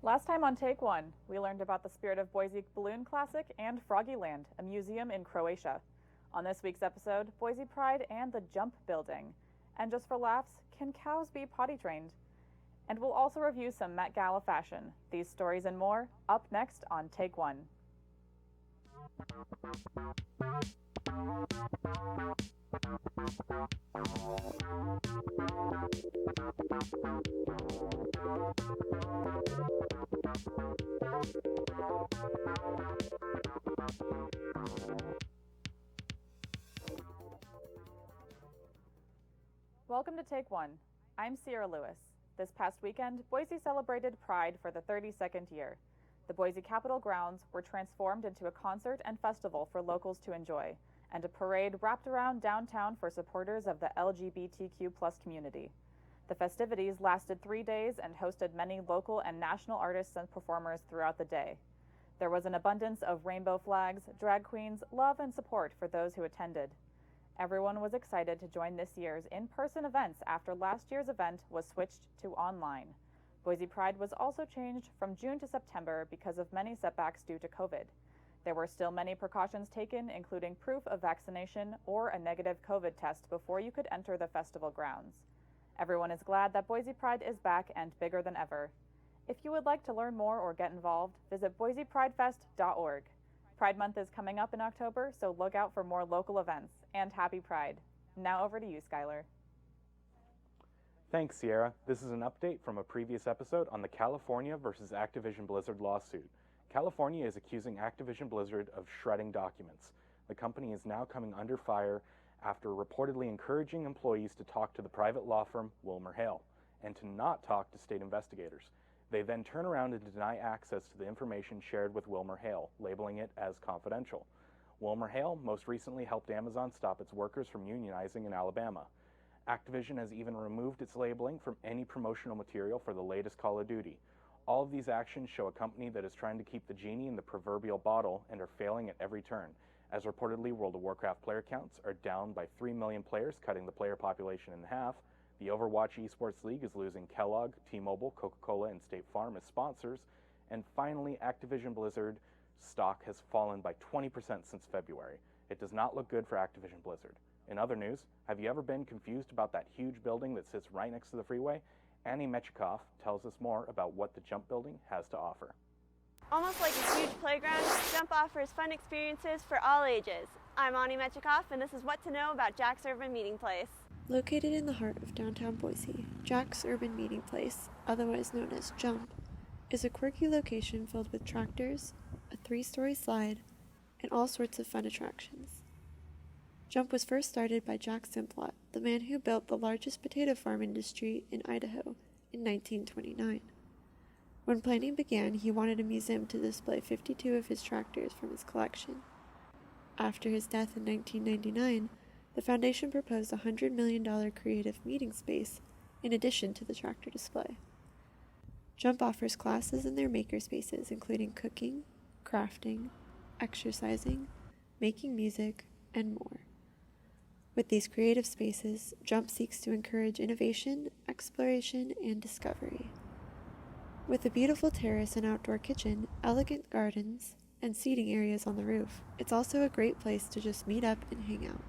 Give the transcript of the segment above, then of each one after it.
Last time on Take One, we learned about the Spirit of Boise Balloon Classic and Froggyland, a museum in Croatia. On this week's episode, Boise Pride and the Jump Building. And just for laughs, can cows be potty trained? And we'll also review some Met Gala fashion. These stories and more, up next on Take One. Welcome to Take One. I'm Sierra Lewis. This past weekend, Boise celebrated Pride for the 32nd year. The Boise Capitol grounds were transformed into a concert and festival for locals to enjoy, and a parade wrapped around downtown for supporters of the LGBTQ+ community. The festivities lasted 3 days and hosted many local and national artists and performers throughout the day. There was an abundance of rainbow flags, drag queens, love, and support for those who attended. Everyone was excited to join this year's in-person events after last year's event was switched to online. Boise Pride was also changed from June to September because of many setbacks due to COVID. There were still many precautions taken, including proof of vaccination or a negative COVID test before you could enter the festival grounds. Everyone is glad that Boise Pride is back and bigger than ever. If you would like to learn more or get involved, visit boisepridefest.org. Pride Month is coming up in October, so look out for more local events. And happy Pride. Now over to you, Skylar. Thanks, Sierra. This is an update from a previous episode on the California versus Activision Blizzard lawsuit. California is accusing Activision Blizzard of shredding documents. The company is now coming under fire after reportedly encouraging employees to talk to the private law firm WilmerHale and to not talk to state investigators. They then turn around and deny access to the information shared with WilmerHale, labeling it as confidential. WilmerHale most recently helped Amazon stop its workers from unionizing in Alabama. Activision has even removed its labeling from any promotional material for the latest Call of Duty. All of these actions show a company that is trying to keep the genie in the proverbial bottle and are failing at every turn, as reportedly World of Warcraft player counts are down by 3 million players, cutting the player population in half. The Overwatch Esports League is losing Kellogg, T-Mobile, Coca-Cola, and State Farm as sponsors. And finally, Activision Blizzard stock has fallen by 20% since February. It does not look good for Activision Blizzard. In other news, have you ever been confused about that huge building that sits right next to the freeway? Annie Mechikoff tells us more about what the Jump Building has to offer. Almost like a huge playground, Jump offers fun experiences for all ages. I'm Annie Mechikoff, and this is what to know about Jack's Urban Meeting Place. Located in the heart of downtown Boise, Jack's Urban Meeting Place, otherwise known as Jump, is a quirky location filled with tractors, a 3-story slide, and all sorts of fun attractions. Jump was first started by Jack Simplot, the man who built the largest potato farm industry in Idaho in 1929. When planning began, he wanted a museum to display 52 of his tractors from his collection. After his death in 1999, the foundation proposed a $100 million creative meeting space in addition to the tractor display. Jump offers classes in their makerspaces, including cooking, crafting, exercising, making music, and more. With these creative spaces, Jump seeks to encourage innovation, exploration, and discovery. With a beautiful terrace and outdoor kitchen, elegant gardens, and seating areas on the roof, it's also a great place to just meet up and hang out.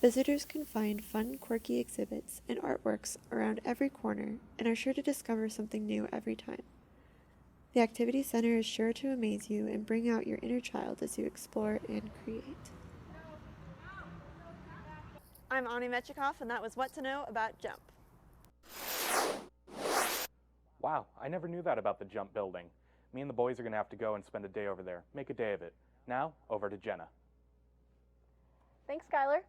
Visitors can find fun, quirky exhibits and artworks around every corner and are sure to discover something new every time. The Activity Center is sure to amaze you and bring out your inner child as you explore and create. I'm Annie Mechikoff, and that was what to know about Jump. Wow, I never knew that about the Jump Building. Me and the boys are going to have to go and spend a day over there. Make a day of it. Now, over to Jenna. Thanks, Skylar.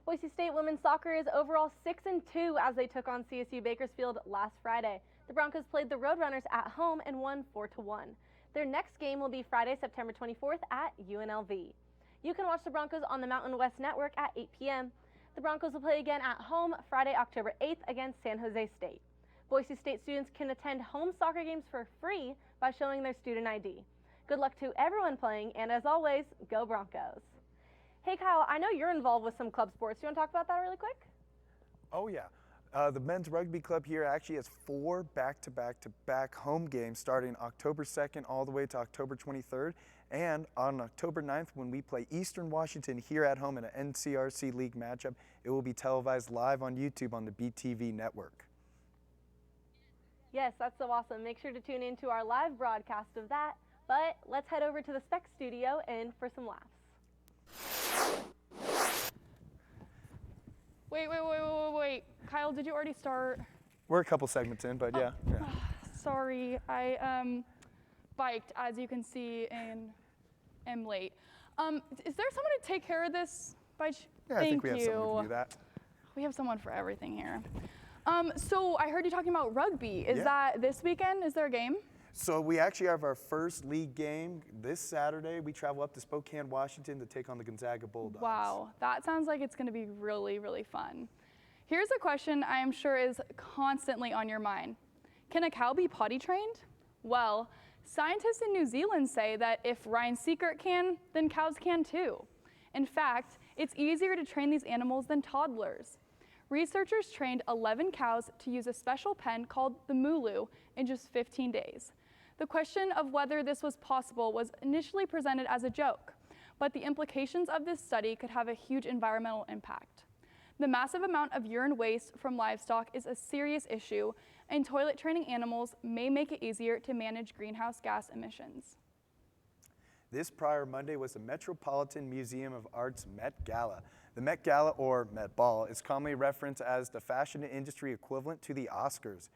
Boise State women's soccer is overall 6-2 as they took on CSU Bakersfield last Friday. The Broncos played the Roadrunners at home and won 4-1. Their next game will be Friday, September 24th at UNLV. You can watch the Broncos on the Mountain West Network at 8 p.m. The Broncos will play again at home Friday, October 8th against San Jose State. Boise State students can attend home soccer games for free by showing their student ID. Good luck to everyone playing, and as always, go Broncos. Hey Kyle, I know you're involved with some club sports. You want to talk about that really quick? Oh yeah. The men's rugby club here actually has 4 back-to-back-to-back home games starting October 2nd all the way to October 23rd. And on October 9th, when we play Eastern Washington here at home in an NCRC League matchup, it will be televised live on YouTube on the BTV network. Yes, that's so awesome. Make sure to tune in to our live broadcast of that. But let's head over to the Spec Studio and for some laughs. Wait. Kyle, did you already start? We're a couple segments in, but yeah. Sorry, I biked, as you can see, and am late. Is there someone to take care of this? Yeah, Thank I think we have you. someone who can do that. We have someone for everything here. So I heard you talking about rugby. Is Yeah. that this weekend? Is there a game? So we actually have our first league game this Saturday. We travel up to Spokane, Washington to take on the Gonzaga Bulldogs. Wow, that sounds like it's going to be really, really fun. Here's a question I am sure is constantly on your mind. Can a cow be potty trained? Well, scientists in New Zealand say that if Ryan Seacrest can, then cows can too. In fact, it's easier to train these animals than toddlers. Researchers trained 11 cows to use a special pen called the Mulu in just 15 days. The question of whether this was possible was initially presented as a joke, but the implications of this study could have a huge environmental impact. The massive amount of urine waste from livestock is a serious issue, and toilet training animals may make it easier to manage greenhouse gas emissions. This prior Monday was the Metropolitan Museum of Art's Met Gala. The Met Gala, or Met Ball, is commonly referenced as the fashion industry equivalent to the Oscars.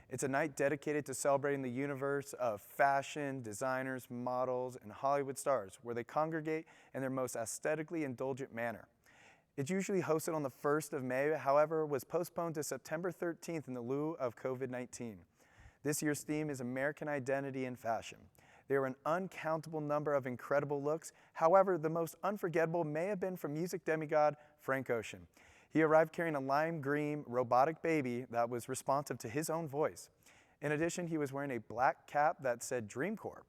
It's a night dedicated to celebrating the universe of fashion, designers, models, and Hollywood stars, where they congregate in their most aesthetically indulgent manner. It's usually hosted on the 1st of May, however, was postponed to September 13th in the lieu of COVID-19. This year's theme is American Identity in Fashion. There were an uncountable number of incredible looks. However, the most unforgettable may have been from music demigod Frank Ocean. He arrived carrying a lime green robotic baby that was responsive to his own voice. In addition, he was wearing a black cap that said Dreamcore,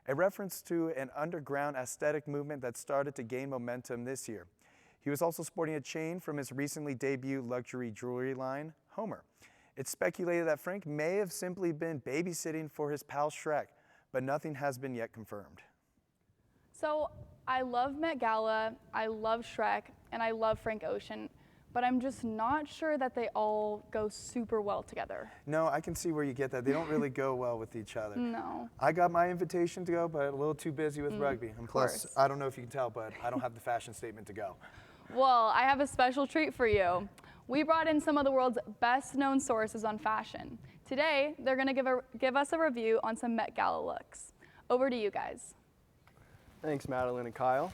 a reference to an underground aesthetic movement that started to gain momentum this year. He was also sporting a chain from his recently debuted luxury jewelry line, Homer. It's speculated that Frank may have simply been babysitting for his pal Shrek, but nothing has been yet confirmed. So I love Met Gala, I love Shrek, and I love Frank Ocean, but I'm just not sure that they all go super well together. No, I can see where you get that. They don't really go well with each other. No. I got my invitation to go, but a little too busy with rugby. And plus, course. I don't know if you can tell, but I don't have the fashion statement to go. Well, I have a special treat for you. We brought in some of the world's best known sources on fashion. Today, they're going to give us a review on some Met Gala looks. Over to you guys. Thanks, Madeline and Kyle.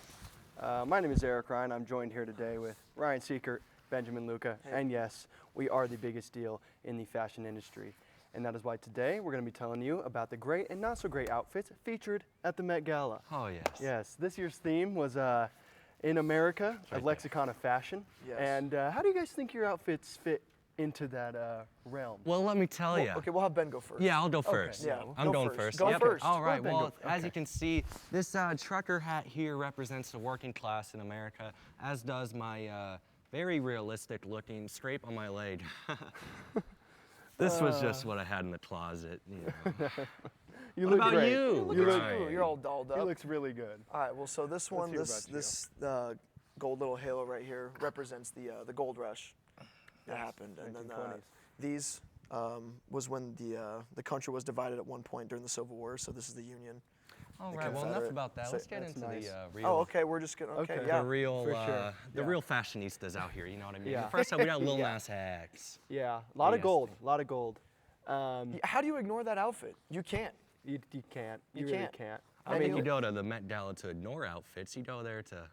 My name is Eric Ryan. I'm joined here today with Ryan Seacrest, Benjamin Luca, and yes, we are the biggest deal in the fashion industry. And that is why today we're going to be telling you about the great and not so great outfits featured at the Met Gala. Oh, yes. Yes, this year's theme was In America, a lexicon of fashion. Yes. And how do you guys think your outfits fit into that realm? Well, let me tell you. Okay, we'll have Ben go first. Yeah, I'll go first. Yeah, I'm going first. Go first. All right, Ben, well, go. as you can see, this trucker hat here represents the working class in America, as does my very realistic looking scrape on my leg. This was just what I had in the closet, you know. You What look about great. you? You look Right. cool. You're all dolled up. He looks really good. All right. Well, so this one, hear this about you. this gold little halo right here represents the gold rush that happened, and then 1920s. these was when the country was divided at one point during the Civil War. So this is the Union. All the right, well, enough Confederate. about that. So Let's get that's into nice. the real. Oh, okay. We're just gonna. Okay. Okay. Yeah. The real, for sure. the Yeah. real fashionistas out here. You know what I mean? Yeah. First up, we got Lil Nas X. Yeah, a lot of Yes. gold, a lot of gold. How do you ignore that outfit? You can't. You can't. You really can't. can't. I don't think you go to the Met Gala to ignore outfits. You go there to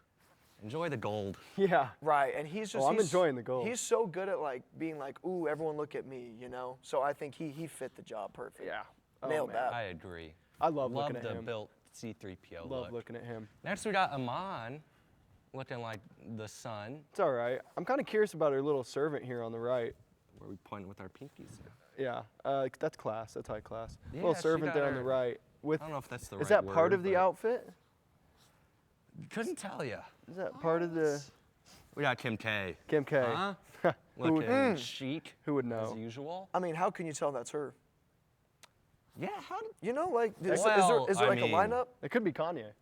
enjoy the gold. Yeah. Right, and he's just. Oh, I'm he's- enjoying the gold. He's so good at like being like, ooh, everyone look at me, you know. So I think he fit the job perfect. Yeah. Nailed man. that. I agree. I love looking at the him. built C-3PO Love look. looking at him. Next, we got Amon, looking like the sun. It's all right. I'm kind of curious about our little servant here on the right. Where we point with our pinkies. Yeah, that's class. That's high class. Yeah, little she servant got there on the her- right. With I don't know if that's the is right that part word, of the but- outfit? Couldn't tell you. Is that part of the We got Kim K. Kim K? Huh? looking chic. Who would know? As usual. I mean, how can you tell that's her? Yeah, how do You know, like, is Well, there I like mean- a lineup? It could be Kanye.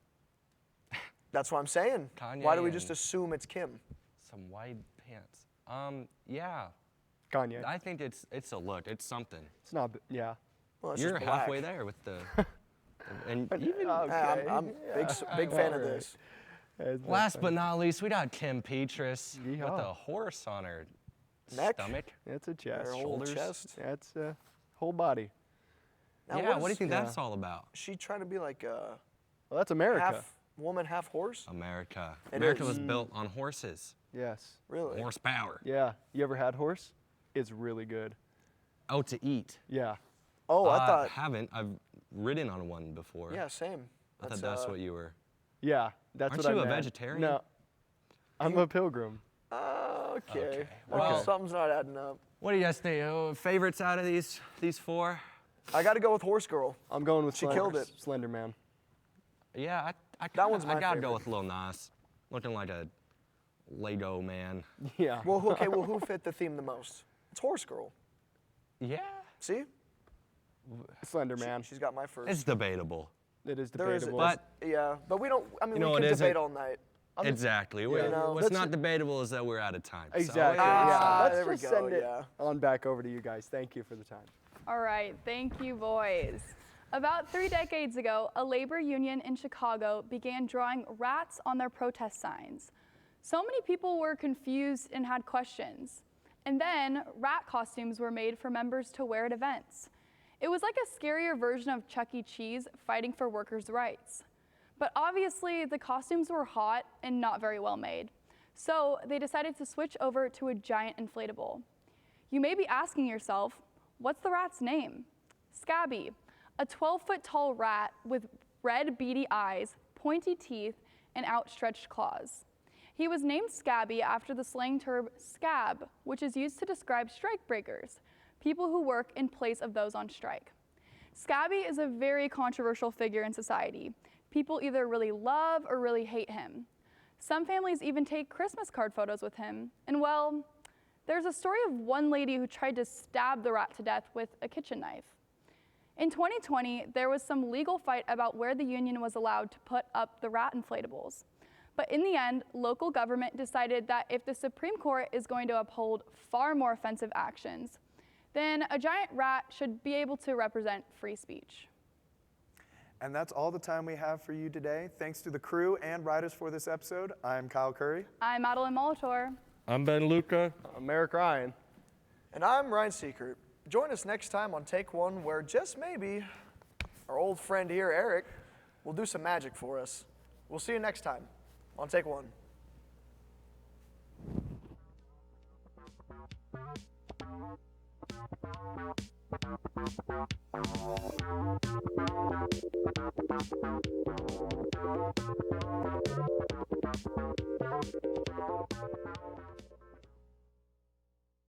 That's what I'm saying. Kanye Why do we just and- assume it's Kim? some wide pants? Yeah. Kanye. I think it's a look. It's something. It's not. Yeah. Well, it's You're just black. halfway there with the. And even Okay. I'm big fan of this. last but not least, we got Kim Petras with Yeehaw. a horse on her Neck? stomach. That's a chest. Her whole shoulders. chest. That's a whole body. Now, Yeah, what do you is think that's all about? she trying to be like a Well, that's America. half woman, half horse? America. It America is. was built on horses. Yes. Really? Horsepower. Yeah. You ever had horse? It's really good. Oh, to eat. Yeah. Oh, I thought. Haven't. I've ridden on one before. Yeah, same. I thought that's what you were. Yeah. That's Aren't what you I a meant. vegetarian? No. I'm a pilgrim. Okay. Okay. Well, Well- something's not adding up. What do you guys think? Favorites out of these four? I got to go with Horse Girl. I'm going with She Slender, killed it. Slender Man. Yeah, That one's my I gotta go favorite. with Lil Nas, looking like a Lego man. Yeah. Well, who fit the theme the most? It's Horse Girl. Yeah, See? Slender Man. She's got my first. it's debatable. It is There is, debatable. But yeah, but we don't. I mean, You know we what can isn't? debate all night. Exactly. yeah. What's Let's not ju- debatable is that we're out of time. so Exactly. Ah, yeah. there we Let's just go, send it yeah. on back over to you guys. Thank you for the time. All right, thank you, boys. About 3 decades ago, a labor union in Chicago began drawing rats on their protest signs. So many people were confused and had questions. And then rat costumes were made for members to wear at events. It was like a scarier version of Chuck E. Cheese fighting for workers' rights. But obviously, the costumes were hot and not very well made. So they decided to switch over to a giant inflatable. You may be asking yourself, what's the rat's name? Scabby, a 12-foot tall rat with red beady eyes, pointy teeth, and outstretched claws. He was named Scabby after the slang term scab, which is used to describe strike breakers, people who work in place of those on strike. Scabby is a very controversial figure in society. People either really love or really hate him. Some families even take Christmas card photos with him. And well, there's a story of one lady who tried to stab the rat to death with a kitchen knife. In 2020, there was some legal fight about where the union was allowed to put up the rat inflatables. But in the end, local government decided that if the Supreme Court is going to uphold far more offensive actions, then a giant rat should be able to represent free speech. And that's all the time we have for you today. Thanks to the crew and writers for this episode. I'm Kyle Curry. I'm Madeline Molitor. I'm Ben Luca. I'm Eric Ryan. And I'm Ryan Seekert. Join us next time on Take One, where just maybe our old friend here, Eric, will do some magic for us. We'll see you next time on Take One.